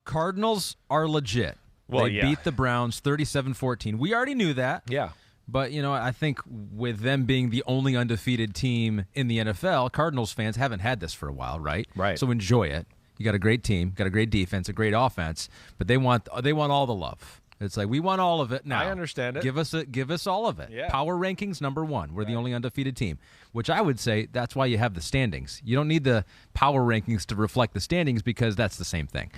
Cardinals are legit. Well, they beat the Browns 37-14. We already knew that. Yeah. But, I think with them being the only undefeated team in the NFL, Cardinals fans haven't had this for a while, right? Right. So enjoy it. You got a great team, got a great defense, a great offense, but they want all the love. It's like, we want all of it now. I understand it. Give us all of it. Yeah. Power rankings, number one. We're the only undefeated team, which I would say that's why you have the standings. You don't need the power rankings to reflect the standings because that's the same thing.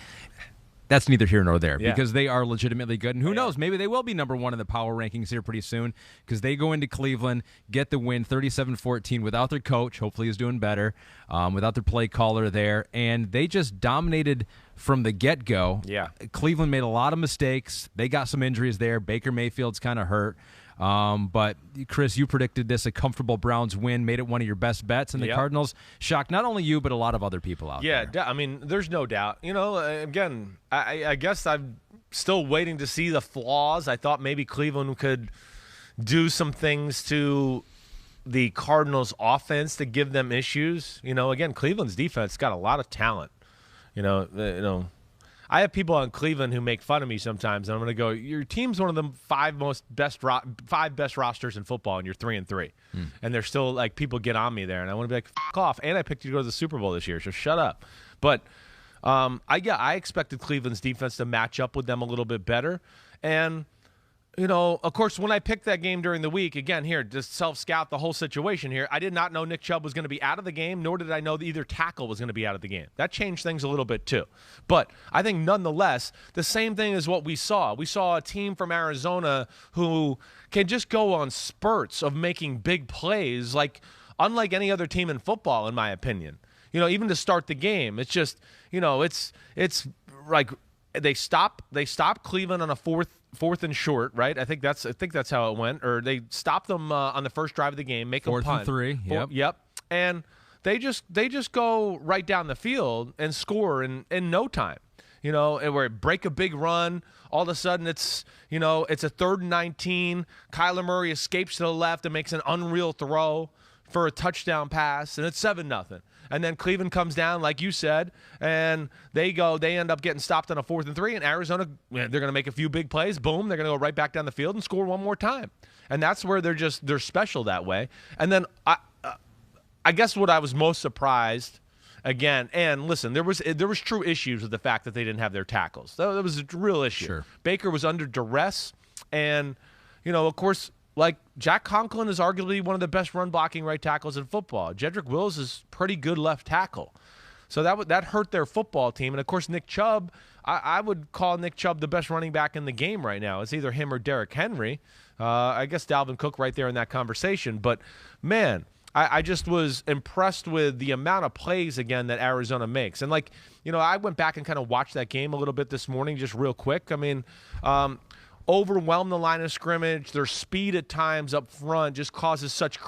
That's neither here nor there because they are legitimately good. And who knows, maybe they will be number one in the power rankings here pretty soon because they go into Cleveland, get the win 37-14 without their coach. Hopefully he's doing better, without their play caller there. And they just dominated from the get-go. Yeah. Cleveland made a lot of mistakes. They got some injuries there. Baker Mayfield's kind of hurt. But, Chris, you predicted this, a comfortable Browns win, made it one of your best bets, and the Cardinals shocked not only you but a lot of other people out there. Yeah, I mean, there's no doubt. Again, I guess I'm still waiting to see the flaws. I thought maybe Cleveland could do some things to the Cardinals' offense to give them issues. Again, Cleveland's defense got a lot of talent. I have people on Cleveland who make fun of me sometimes, and I'm going to go, your team's one of the five best rosters in football, and you're 3-3. And they're still, like, people get on me there, and I want to be like, f*** off. And I picked you to go to the Super Bowl this year, so shut up. But I expected Cleveland's defense to match up with them a little bit better. And, of course, when I picked that game during the week, again, here, just self-scout the whole situation here, I did not know Nick Chubb was going to be out of the game, nor did I know that either tackle was going to be out of the game. That changed things a little bit, too. But I think, nonetheless, the same thing is what we saw. We saw a team from Arizona who can just go on spurts of making big plays, unlike any other team in football, in my opinion. Even to start the game, it's just, it's like they stop Cleveland on a fourth and short, right? I think that's how it went. Or they stopped them on the first drive of the game, make a punt. 4th and 3. Yep. And they just go right down the field and score in no time. And where it break a big run, all of a sudden it's a 3rd and 19. Kyler Murray escapes to the left and makes an unreal throw for a touchdown pass, and it's 7-0. And then Cleveland comes down, like you said, and they end up getting stopped on a 4th and 3, and Arizona, they're going to make a few big plays. Boom, they're going to go right back down the field and score one more time. And that's where they're special that way. And then I guess what I was most surprised, again, and listen, there was true issues with the fact that they didn't have their tackles. That was a real issue. Sure. Baker was under duress, and, of course, like, Jack Conklin is arguably one of the best run-blocking right tackles in football. Jedrick Wills is pretty good left tackle. So that hurt their football team. And, of course, Nick Chubb, I would call Nick Chubb the best running back in the game right now. It's either him or Derrick Henry. I guess Dalvin Cook right there in that conversation. But, man, I just was impressed with the amount of plays, again, that Arizona makes. And, I went back and kind of watched that game a little bit this morning just real quick. I mean, overwhelm the line of scrimmage. Their speed at times up front just causes such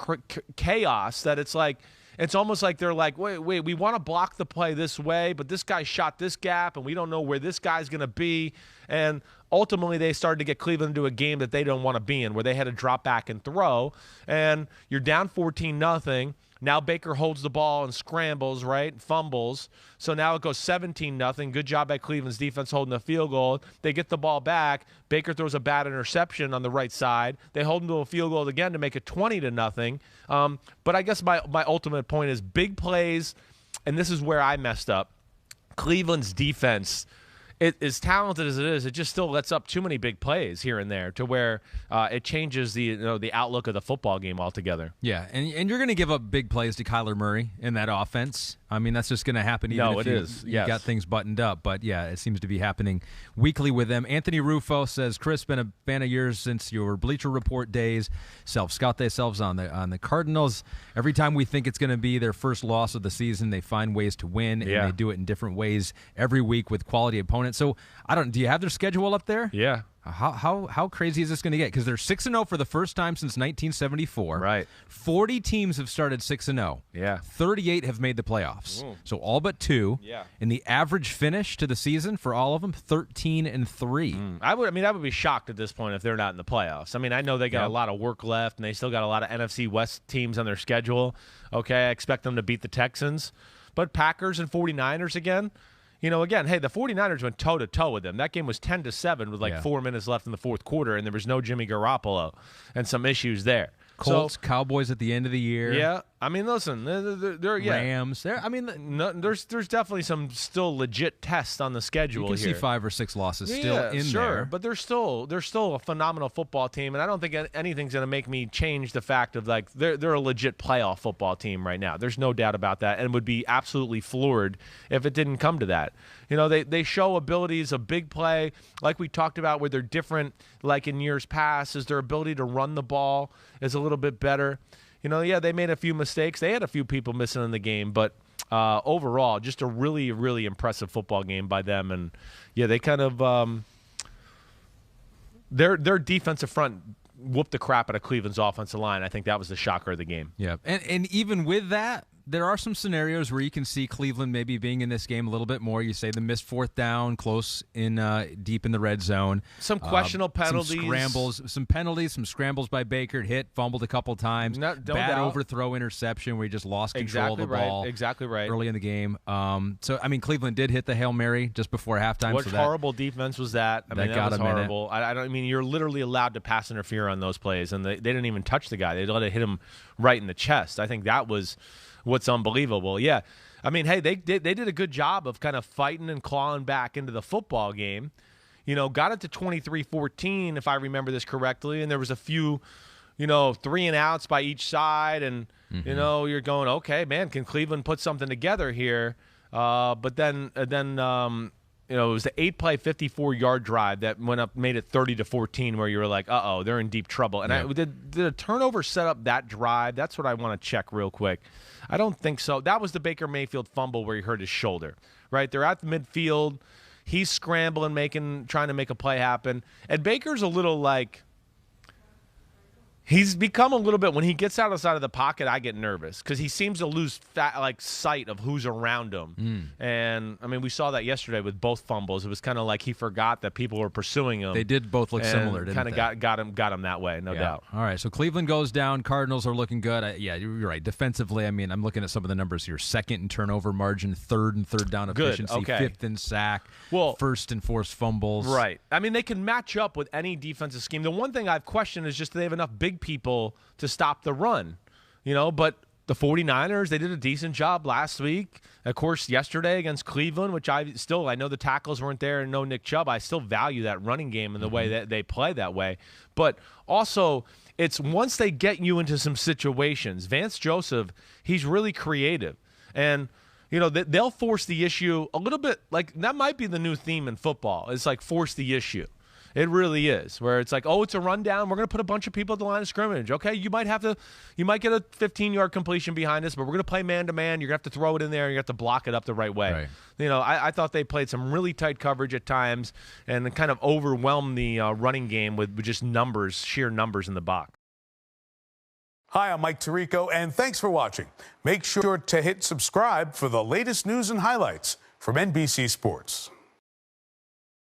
chaos that it's almost like they're like, wait, we want to block the play this way, but this guy shot this gap, and we don't know where this guy's going to be. And ultimately, they started to get Cleveland into a game that they don't want to be in, where they had to drop back and throw. And you're down 14-0. Now Baker holds the ball and scrambles, right? Fumbles. So now it goes 17-0. Good job by Cleveland's defense holding the field goal. They get the ball back. Baker throws a bad interception on the right side. They hold him to a field goal again to make it 20-0. But I guess my ultimate point is big plays, and this is where I messed up. Cleveland's defense, as talented as it is, it just still lets up too many big plays here and there to where it changes the outlook of the football game altogether. Yeah, and you're going to give up big plays to Kyler Murray in that offense. I mean, that's just going to happen even if you got things buttoned up. But, yeah, it seems to be happening weekly with them. Anthony Rufo says, Chris, been a fan of yours since your Bleacher Report days. Self-scout themselves on the Cardinals. Every time we think it's going to be their first loss of the season, they find ways to win, and they do it in different ways every week with quality opponents. So, do you have their schedule up there? Yeah. How crazy is this going to get? Because they're 6-0 for the first time since 1974. Right. 40 teams have started 6-0. Yeah. 38 have made the playoffs. So all but 2. Yeah. And the average finish to the season for all of them, 13-3. I would be shocked at this point if they're not in the playoffs. I mean, I know they got a lot of work left, and they still got a lot of NFC West teams on their schedule. Okay, I expect them to beat the Texans. But Packers and 49ers again, again, hey, the 49ers went toe-to-toe with them. That game was 10-7 with like 4 minutes left in the fourth quarter, and there was no Jimmy Garoppolo and some issues there. Colts, Cowboys at the end of the year. Yeah, I mean, listen, they're Rams. There's definitely some still legit tests on the schedule. You can see 5 or 6 losses still in there, but they're still a phenomenal football team, and I don't think anything's going to make me change the fact of like they're a legit playoff football team right now. There's no doubt about that, and would be absolutely floored if it didn't come to that. They show abilities of big play, like we talked about, where they're different. Like in years past, is their ability to run the ball is a little bit better. They made a few mistakes. They had a few people missing in the game, but overall, just a really, really impressive football game by them. And they kind of their defensive front whooped the crap out of Cleveland's offensive line. I think that was the shocker of the game. Yeah, and even with that, there are some scenarios where you can see Cleveland maybe being in this game a little bit more. You say the missed fourth down, close in deep in the red zone. Some questionable penalties. Some penalties, some scrambles by Baker, fumbled a couple times. Bad overthrow interception where he just lost control of the ball. Exactly right. Early in the game. Cleveland did hit the Hail Mary just before halftime. What horrible defense was that? That was horrible. You're literally allowed to pass interfere on those plays, and they didn't even touch the guy. They let it hit him right in the chest. I think that was what's unbelievable. Yeah. Hey, they did a good job of kind of fighting and clawing back into the football game. Got it to 23-14, if I remember this correctly, and there was a few, 3 and outs by each side, and, you're going, okay, man, can Cleveland put something together here? But then it was the 8-play, 54-yard drive that made it 30-14, where you were like, uh-oh, they're in deep trouble. And did a turnover set up that drive? That's what I want to check real quick. I don't think so. That was the Baker Mayfield fumble where he hurt his shoulder, right? They're at the midfield. He's scrambling, trying to make a play happen. And Baker's a little like, he's become a little bit, when he gets outside of the pocket, I get nervous because he seems to lose sight of who's around him. And, we saw that yesterday with both fumbles. It was kind of like he forgot that people were pursuing him. They did both look similar, didn't they? Kind of got him that way, no doubt. All right, so Cleveland goes down. Cardinals are looking good. You're right. Defensively, I'm looking at some of the numbers here. 2nd in turnover margin, 3rd and 3rd down efficiency, 5th in sack, 1st in forced fumbles. Right. They can match up with any defensive scheme. The one thing I've questioned is just do they have enough big people to stop the run, but the 49ers, they did a decent job last week. Of course, yesterday against Cleveland, which I know the tackles weren't there and no Nick Chubb. I still value that running game and the way that they play that way. But also, it's once they get you into some situations, Vance Joseph, he's really creative. And they'll force the issue a little bit. Like, that might be the new theme in football. It's like force the issue. It really is, where it's like, oh, it's a rundown. We're going to put a bunch of people at the line of scrimmage. Okay, you might get a 15-yard completion behind us, but we're going to play man-to-man. You're going to have to throw it in there. You have to block it up the right way. Right. I thought they played some really tight coverage at times and kind of overwhelmed the running game with just sheer numbers in the box. Hi, I'm Mike Tirico, and thanks for watching. Make sure to hit subscribe for the latest news and highlights from NBC Sports.